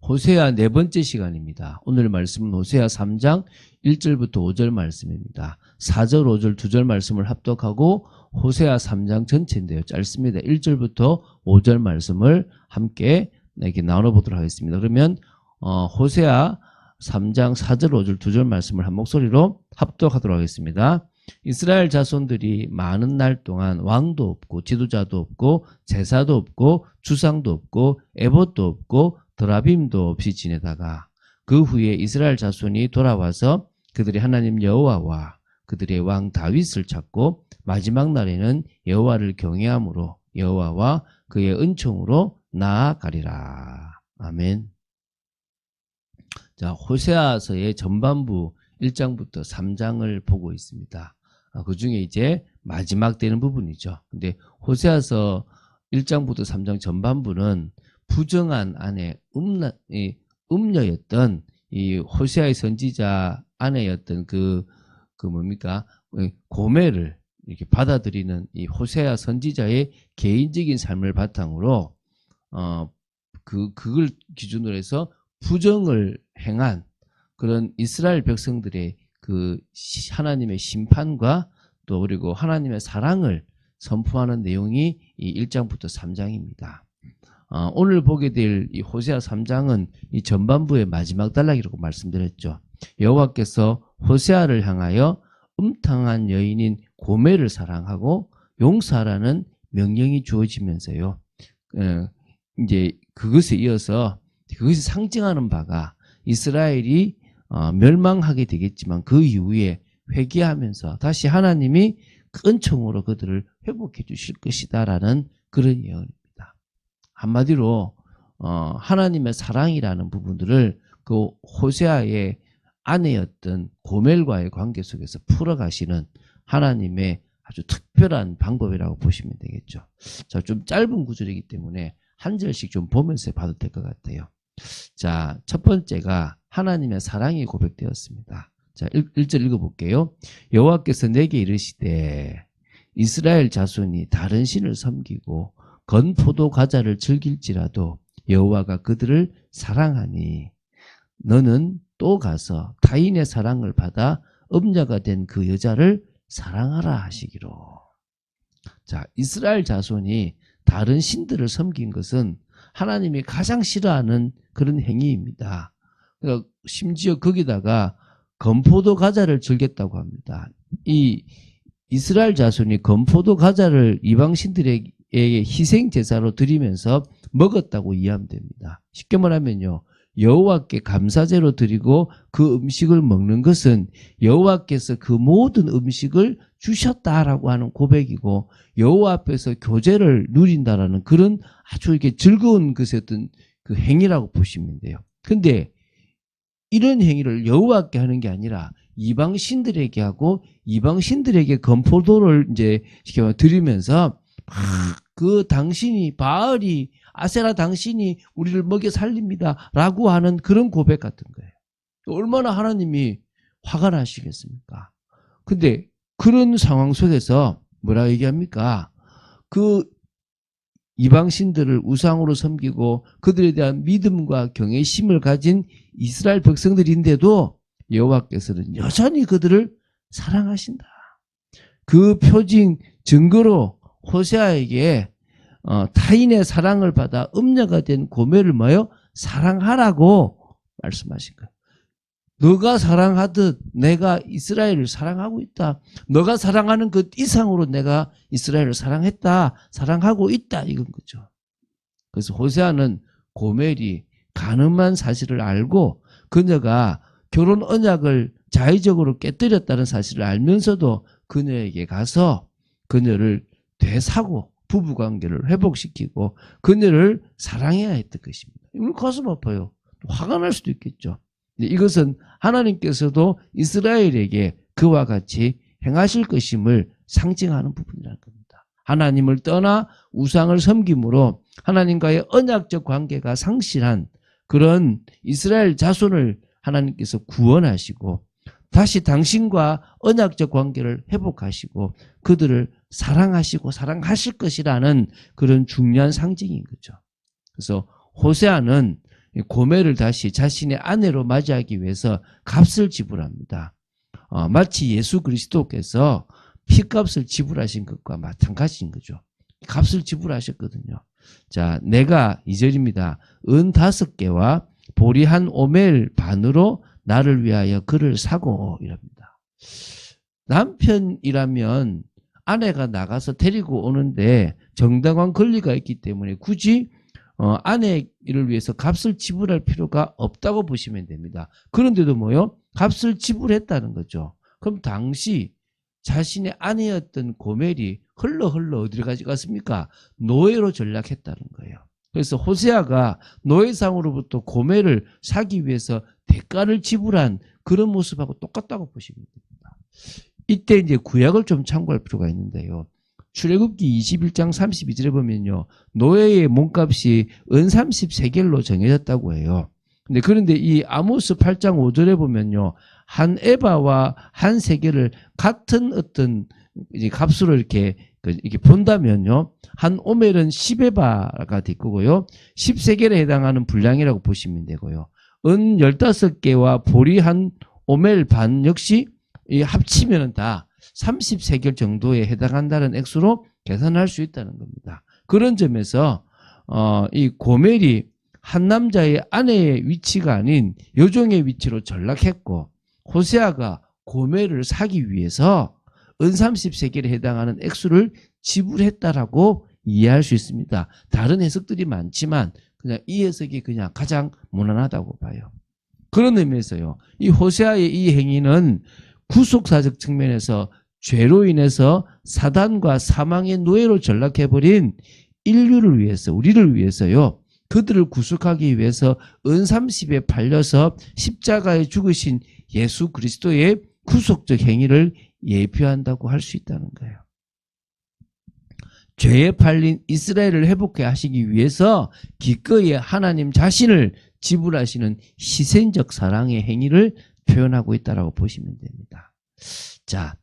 호세아 네 번째 시간입니다. 오늘 말씀은 호세아 3장 1절부터 5절 말씀입니다. 4절, 5절, 2절 말씀을 합독하고 호세아 3장 전체인데요. 짧습니다. 1절부터 5절 말씀을 함께 이렇게 나눠보도록 하겠습니다. 그러면 호세아 3장 4절, 5절, 2절 말씀을 한 목소리로 합독하도록 하겠습니다. 이스라엘 자손들이 많은 날 동안 왕도 없고 지도자도 없고 제사도 없고 주상도 없고 에봇도 없고 드라빔도 없이 지내다가 그 후에 이스라엘 자손이 돌아와서 그들의 하나님 여호와와 그들의 왕 다윗을 찾고 마지막 날에는 여호와를 경외함으로 여호와와 그의 은총으로 나아가리라. 아멘. 자, 호세아서의 전반부 1장부터 3장을 보고 있습니다. 그 중에 이제 마지막 되는 부분이죠. 근데 호세아서 1장부터 3장 전반부는 부정한 아내 음녀였던 이 호세아의 선지자 아내였던 고멜을 이렇게 받아들이는 이 호세아 선지자의 개인적인 삶을 바탕으로 그걸 기준으로 해서 부정을 행한 그런 이스라엘 백성들의 그 하나님의 심판과 또 그리고 하나님의 사랑을 선포하는 내용이 이 1장부터 3장입니다. 오늘 보게 될 이 호세아 3장은 이 전반부의 마지막 단락이라고 말씀드렸죠. 여호와께서 호세아를 향하여 음탕한 여인인 고멜을 사랑하고 용서하라는 명령이 주어지면서요. 이제 그것에 이어서 그것이 상징하는 바가 이스라엘이 멸망하게 되겠지만 그 이후에 회개하면서 다시 하나님이 은총으로 그들을 회복해 주실 것이다라는 그런 예언입니다. 한마디로 하나님의 사랑이라는 부분들을 그 호세아의 아내였던 고멜과의 관계 속에서 풀어가시는 하나님의 아주 특별한 방법이라고 보시면 되겠죠. 자, 좀 짧은 구절이기 때문에 한 절씩 좀 보면서 봐도 될 것 같아요. 자, 첫 번째가 하나님의 사랑이 고백되었습니다. 자, 1절 읽어볼게요. 여호와께서 내게 이르시되 이스라엘 자손이 다른 신을 섬기고 건포도 과자를 즐길지라도 여호와가 그들을 사랑하니 너는 또 가서 타인의 사랑을 받아 음녀가 된 그 여자를 사랑하라 하시기로. 자, 이스라엘 자손이 다른 신들을 섬긴 것은 하나님이 가장 싫어하는 그런 행위입니다. 그러니까 심지어 거기다가 건포도 과자를 즐겼다고 합니다. 이 이스라엘 자손이 건포도 과자를 이방 신들에게 희생 제사로 드리면서 먹었다고 이해하면 됩니다. 쉽게 말하면요, 여호와께 감사제로 드리고 그 음식을 먹는 것은 여호와께서 그 모든 음식을 주셨다라고 하는 고백이고 여호와 앞에서 교제를 누린다라는 그런 아주 이렇게 즐거운 것의 어떤 그 행위라고 보시면 돼요. 근데 이런 행위를 여호와께 하는 게 아니라 이방 신들에게 하고 이방 신들에게 건포도를 이제 드리면서 그 당신이 바알이 아세라 당신이 우리를 먹여 살립니다 라고 하는 그런 고백 같은 거예요. 얼마나 하나님이 화가 나시겠습니까? 근데 그런 상황 속에서 뭐라 얘기합니까? 그 이방신들을 우상으로 섬기고 그들에 대한 믿음과 경외심을 가진 이스라엘 백성들인데도 여호와께서는 여전히 그들을 사랑하신다. 그 표징 증거로 호세아에게 타인의 사랑을 받아 음녀가 된 고멜을 사랑하라고 말씀하신 거예요. 너가 사랑하듯 내가 이스라엘을 사랑하고 있다. 너가 사랑하는 것 이상으로 내가 이스라엘을 사랑했다. 사랑하고 있다. 이건 거죠. 그래서 호세아는 고멜이 간음한 사실을 알고 그녀가 결혼 언약을 자의적으로 깨뜨렸다는 사실을 알면서도 그녀에게 가서 그녀를 되사고 부부관계를 회복시키고 그녀를 사랑해야 했던 것입니다. 이건 가슴 아파요. 화가 날 수도 있겠죠. 이것은 하나님께서도 이스라엘에게 그와 같이 행하실 것임을 상징하는 부분이라는 겁니다. 하나님을 떠나 우상을 섬김으로 하나님과의 언약적 관계가 상실한 그런 이스라엘 자손을 하나님께서 구원하시고 다시 당신과 언약적 관계를 회복하시고 그들을 사랑하시고 사랑하실 것이라는 그런 중요한 상징인 거죠. 그래서 호세아는 고멜을 다시 자신의 아내로 맞이하기 위해서 값을 지불합니다. 마치 예수 그리스도께서 피값을 지불하신 것과 마찬가지인 거죠. 값을 지불하셨거든요. 자, 내가 2절입니다. 은 5개와 보리 한 오멜 반으로 나를 위하여 그를 사고 이랍니다. 남편이라면 아내가 나가서 데리고 오는데 정당한 권리가 있기 때문에 굳이 아내를 위해서 값을 지불할 필요가 없다고 보시면 됩니다. 그런데도 뭐요? 값을 지불했다는 거죠. 그럼 당시 자신의 아내였던 고멜이 흘러 어디로 가져갔습니까? 노예로 전락했다는 거예요. 그래서 호세아가 노예상으로부터 고멜을 사기 위해서 대가를 지불한 그런 모습하고 똑같다고 보시면 됩니다. 이때 이제 구약을 좀 참고할 필요가 있는데요. 출애굽기 21장 32절에 보면요. 노예의 몸값이 은 30세겔로 정해졌다고 해요. 그런데 이 아모스 8장 5절에 보면요. 한 에바와 한 세겔을 같은 어떤 이제 값으로 이렇게 본다면요. 한 오멜은 10에바가 될 거고요. 10세겔에 해당하는 분량이라고 보시면 되고요. 은 15개와 보리 한 오멜 반 역시 합치면 다 30세겔 정도에 해당한다는 액수로 계산할 수 있다는 겁니다. 그런 점에서 이 고멜이 한 남자의 아내의 위치가 아닌 여종의 위치로 전락했고 호세아가 고멜을 사기 위해서 은 30세겔에 해당하는 액수를 지불했다라고 이해할 수 있습니다. 다른 해석들이 많지만 그냥 이 해석이 그냥 가장 무난하다고 봐요. 그런 의미에서요. 이 호세아의 이 행위는 구속사적 측면에서 죄로 인해서 사단과 사망의 노예로 전락해버린 인류를 위해서, 우리를 위해서요. 그들을 구속하기 위해서 은 30에 팔려서 십자가에 죽으신 예수 그리스도의 구속적 행위를 예표한다고 할 수 있다는 거예요. 죄에 팔린 이스라엘을 회복해 하시기 위해서 기꺼이 하나님 자신을 지불하시는 희생적 사랑의 행위를 표현하고 있다고 보시면 됩니다. 자,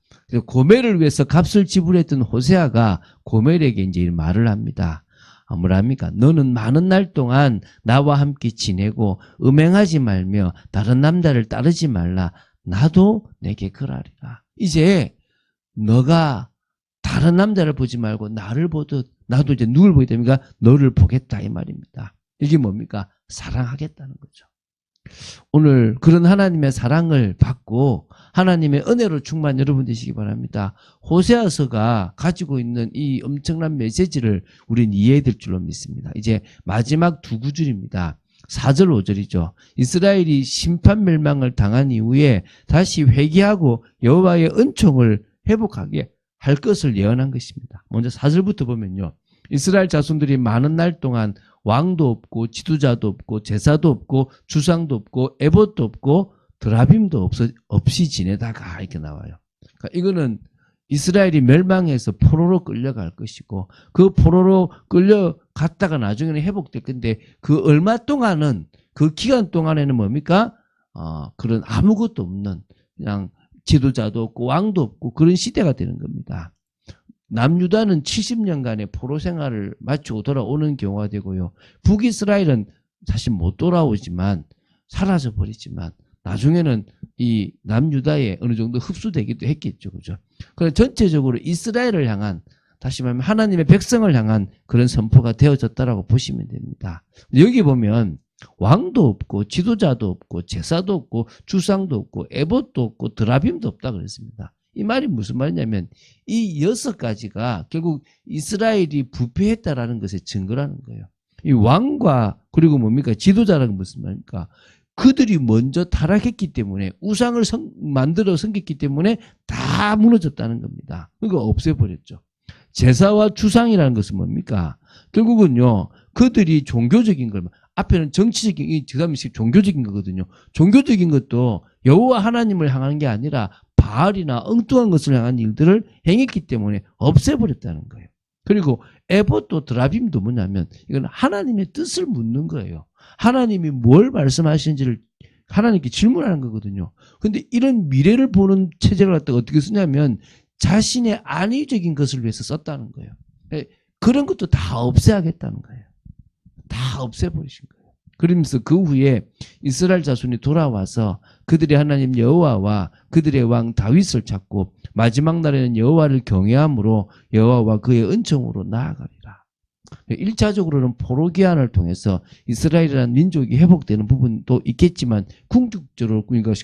고멜을 위해서 값을 지불했던 호세아가 고멜에게 이제 말을 합니다. 뭐랍니까? 너는 많은 날 동안 나와 함께 지내고 음행하지 말며 다른 남자를 따르지 말라. 나도 내게 그러리라. 이제 너가 다른 남자를 보지 말고 나를 보듯 나도 이제 누굴 보게 됩니까? 너를 보겠다 이 말입니다. 이게 뭡니까? 사랑하겠다는 거죠. 오늘 그런 하나님의 사랑을 받고 하나님의 은혜로 충만 여러분 되시기 바랍니다. 호세아서가 가지고 있는 이 엄청난 메시지를 우리는 이해해야 될 줄로 믿습니다. 이제 마지막 두 구절입니다. 4절 5절이죠. 이스라엘이 심판 멸망을 당한 이후에 다시 회개하고 여호와의 은총을 회복하게 할 것을 예언한 것입니다. 먼저 4절부터 보면요. 이스라엘 자손들이 많은 날 동안 왕도 없고 지도자도 없고 제사도 없고 주상도 없고 에봇도 없고 드라빔도 없이 지내다가 이렇게 나와요. 그러니까 이거는 이스라엘이 멸망해서 포로로 끌려갈 것이고 그 포로로 끌려갔다가 나중에는 회복될 건데 그 얼마 동안은 그 기간 동안에는 뭡니까? 그런 아무것도 없는 그냥 지도자도 없고 왕도 없고 그런 시대가 되는 겁니다. 남유다는 70년간의 포로 생활을 마치고 돌아오는 경우가 되고요. 북이스라엘은 사실 못 돌아오지만 사라져 버리지만 나중에는 이 남유다에 어느 정도 흡수되기도 했겠죠. 그죠? 그래서 전체적으로 이스라엘을 향한 다시 말하면 하나님의 백성을 향한 그런 선포가 되어졌다라고 보시면 됩니다. 여기 보면 왕도 없고 지도자도 없고 제사도 없고 주상도 없고 에봇도 없고 드라빔도 없다 그랬습니다. 이 말이 무슨 말이냐면 이 6가지가 결국 이스라엘이 부패했다라는 것의 증거라는 거예요. 이 왕과 그리고 뭡니까? 지도자라는 무슨 말입니까? 그들이 먼저 타락했기 때문에 우상을 만들어 섬겼기 때문에 다 무너졌다는 겁니다. 그거 없애버렸죠. 제사와 주상이라는 것은 뭡니까? 결국은요. 그들이 종교적인 걸 앞에는 정치적인 그 다음에 종교적인 거거든요. 종교적인 것도 여호와 하나님을 향한 게 아니라 바알이나 엉뚱한 것을 향한 일들을 행했기 때문에 없애버렸다는 거예요. 그리고 에봇도 드라빔도 뭐냐면 이건 하나님의 뜻을 묻는 거예요. 하나님이 뭘 말씀하시는지를 하나님께 질문하는 거거든요. 근데 이런 미래를 보는 체제를 갖다가 어떻게 쓰냐면 자신의 안위적인 것을 위해서 썼다는 거예요. 그런 것도 다 없애야겠다는 거예요. 다 없애버리신 거예요. 그러면서 그 후에 이스라엘 자손이 돌아와서 그들의 하나님 여호와와 그들의 왕 다윗을 찾고 마지막 날에는 여호와를 경외함으로 여호와와 그의 은총으로 나아가리라. 1차적으로는 포로기한을 통해서 이스라엘이라는 민족이 회복되는 부분도 있겠지만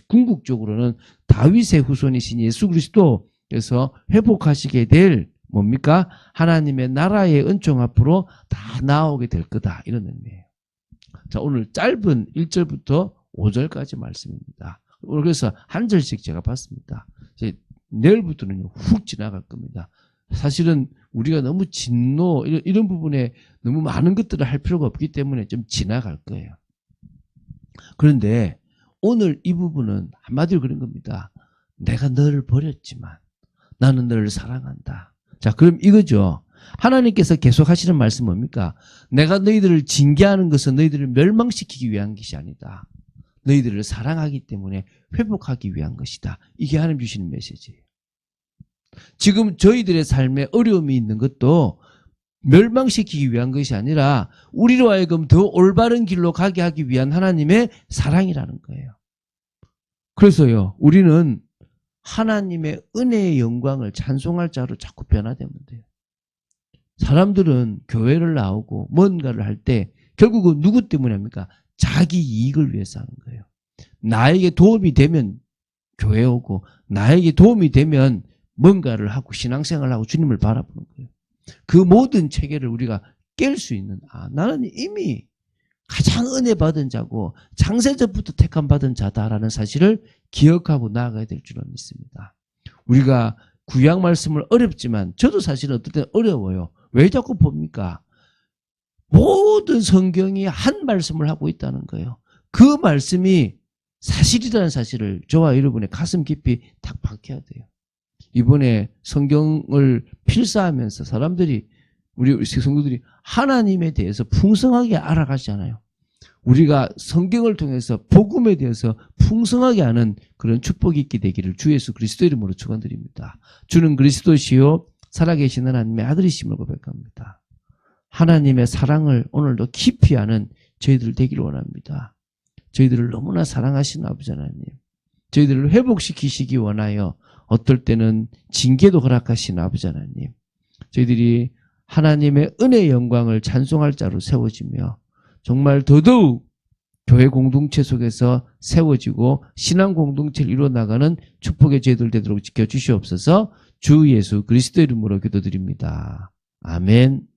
궁극적으로는 다윗의 후손이신 예수 그리스도에서 회복하시게 될 뭡니까? 하나님의 나라의 은총 앞으로 다 나오게 될 거다. 이런 의미예요. 자, 오늘 짧은 1절부터 5절까지 말씀입니다. 오늘 그래서 한 절씩 제가 봤습니다. 이제 내일부터는 훅 지나갈 겁니다. 사실은 우리가 너무 진노 이런 부분에 너무 많은 것들을 할 필요가 없기 때문에 좀 지나갈 거예요. 그런데 오늘 이 부분은 한마디로 그런 겁니다. 내가 너를 버렸지만 나는 너를 사랑한다. 자, 그럼 이거죠. 하나님께서 계속 하시는 말씀 뭡니까? 내가 너희들을 징계하는 것은 너희들을 멸망시키기 위한 것이 아니다. 너희들을 사랑하기 때문에 회복하기 위한 것이다. 이게 하나님 주시는 메시지예요. 지금 저희들의 삶에 어려움이 있는 것도 멸망시키기 위한 것이 아니라 우리로 하여금 더 올바른 길로 가게 하기 위한 하나님의 사랑이라는 거예요. 그래서요, 우리는 하나님의 은혜의 영광을 찬송할 자로 자꾸 변화되면 돼요. 사람들은 교회를 나오고 뭔가를 할 때 결국은 누구 때문에 합니까? 자기 이익을 위해서 하는 거예요. 나에게 도움이 되면 교회 오고 나에게 도움이 되면 뭔가를 하고 신앙생활을 하고 주님을 바라보는 거예요. 그 모든 체계를 우리가 깰 수 있는 나는 이미 가장 은혜 받은 자고 창세전부터 택함 받은 자다라는 사실을 기억하고 나아가야 될 줄은 믿습니다. 우리가 구약 말씀을 어렵지만 저도 사실은 어떨 때는 어려워요. 왜 자꾸 봅니까? 모든 성경이 한 말씀을 하고 있다는 거예요. 그 말씀이 사실이라는 사실을 저와 여러분의 가슴 깊이 탁 박혀야 돼요. 이번에 성경을 필사하면서 사람들이 우리 성도들이 하나님에 대해서 풍성하게 알아가잖아요. 우리가 성경을 통해서 복음에 대해서 풍성하게 아는 그런 축복이 있게 되기를 주 예수 그리스도 이름으로 축원드립니다. 주는 그리스도시요 살아계신 하나님의 아들이심을 고백합니다. 하나님의 사랑을 오늘도 깊이 아는 저희들 되기를 원합니다. 저희들을 너무나 사랑하시는 아버지 하나님, 저희들을 회복시키시기 원하여 어떨 때는 징계도 허락하시는 아버지 하나님, 저희들이 하나님의 은혜의 영광을 찬송할 자로 세워지며 정말 더더욱 교회 공동체 속에서 세워지고 신앙 공동체를 이루어나가는 축복의 저희들 되도록 지켜주시옵소서. 주 예수 그리스도 이름으로 기도드립니다. 아멘.